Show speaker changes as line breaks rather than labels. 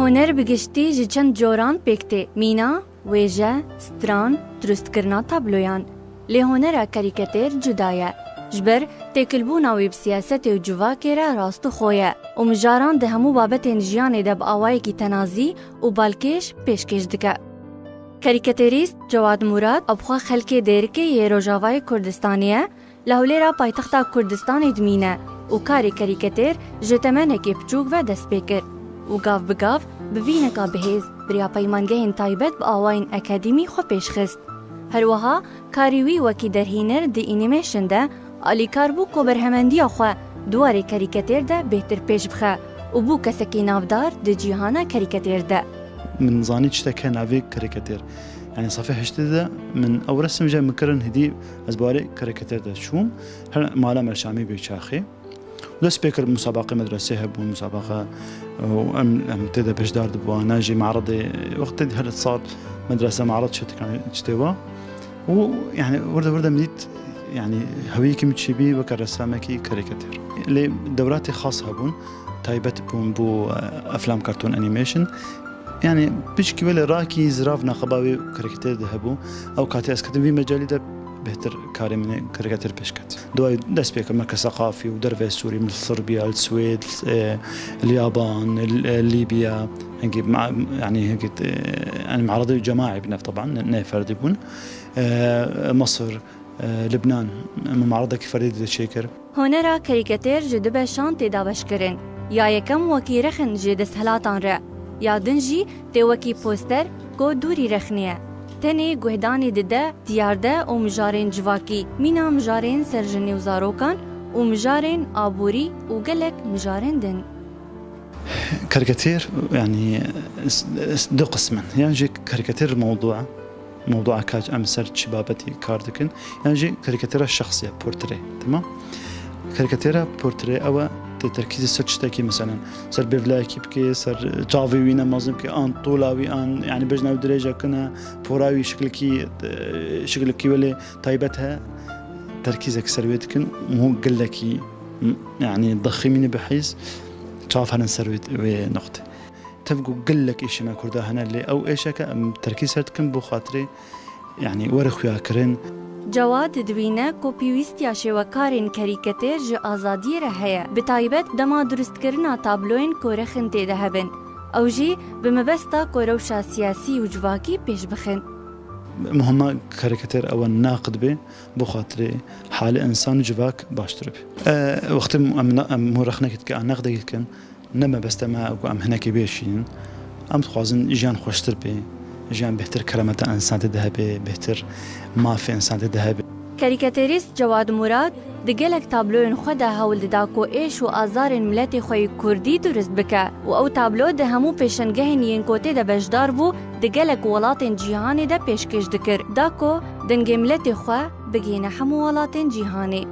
هنر بگشتی جی چند جوران پکته مینا، ویژه، ستران، درست کرنا تابلویان. لی هنر کاریکاتیر جدایه. جبر تکلبونا ویب سیاست و جواکی را راستو خویه و مجاران ده همو بابت انجیان ده با آوائی کی تنازی و بالکش پیشکش دکه. کاریکاتریست جواد مراد ابخوا خلک دیرکه یه روجاوای کردستانیه لحولی را پایتختا کردستان دمینه و کاری کاریکاتیر جتمنه که بچوک و دست بکر و گاف بگاف بوینکا بهیز بریا پیمانگه تایبت با آواین اکادیمی خو پیشخست. هروها کاریوی وکی در هینر دی اینیمیشن ده آلی کار بو کو برهمندی خو دواره کاریکاتیر ده بهتر پیش بخه و بو کسکی نافدار دی جیهانا کاریکاتیر ده.
من زاني تشتكى نافي كاريكاتير يعني صافي هشتدا من أول رسم جاي مكرن هدي أزباري كاريكاتير ده شوم هل معلم الشامي بيشاخي وده سبيكر مسابقة مدرسية هبو مسابقة وأم تدا بجدار دبوا ناجي معرضي وقت هل صار مدرسة معرض شتى كان تشتوا ويعني ورده مديت يعني هويكي متشبي وكرسامكي كاريكاتير اللي دوراتي خاصة هبون تايبت بون بو أفلام كرتون أنيميشن يعني بشكي ولا راكي زراف ناخباوي كاريكاتير ذهبوا او كاتي اسكتم في مجالي ده بهتر كاري من كاريكاتير بشكت دواي داس بيك مركز ثقافي ودرفه سوري مثل صربيا السويد اليابان ليبيا هنجي مع يعني هنجي يعني معرضي جماعي بنا طبعا نفردي بون مصر لبنان معرضك فردي شيكر
هنرا كاريكاتير جدبه شان تدابش كرن يا يكم وكي رخن جدس هلاتان را یا دنجی توکی پوستر کو دوری رخنیه. تنی گهدانی دده دیارده و مجارین جواکی مینا مجارین سرجنی و زاروکان و مجارین آبوری و گلک مجارین دن.
كاريكاتير يعني دو قسما يعني جي كاريكاتير موضوع كاج أمسر شبابتي كاردكن يعني جي كاريكاتير الشخصية بورتري تمام كاريكاتير بورتري أو تركيز سرچتاكي مثلا سر بيفلاكي بكي سر جافي وينا مازم كي ان طولاوي ان يعني بجنا درجه كنا فوراوي شكلكي ولا طيبتها تركيزك سرويتكن مو قلكي يعني ضخمين بحيث شاف هنا سرويت نقطه تفقوا قلك ايش ما كردا هنا اللي او ايش تركيز هتكن بو خاطري يعني ورخ كرن
جواد دوینه کو پیوستیا شوکارین کاریکاتیر ج آزادی رهیا بتایبت دما درست کرنا تابلوین کورخن تیده هبن او جی بمبستا کوروشا سیاسی و جواکی پیش بخن
مهمه كاريكاتير او الناقد به بخاطر حال انسان جواك باشتر به وقت مرخنا كت ناقد كان نما بستما او ام هناك بيشين ام خوازن جان خوشتر به جان بهتر كرامة انسان تذهبي بهتر ما في انسان تذهبي
كاريكاتيريست جواد مراد دگلک تابلوین خدا هول داکو ایش و آزارین ملت خوی کردی درست بکه و او تابلو ده همو پیشنگهن ین کوته ده بجدار بو دگلک ولاتن جیهانی ده پیشکش دکر داکو دنگ ملت خو بگینه همو ولاتن جیهانی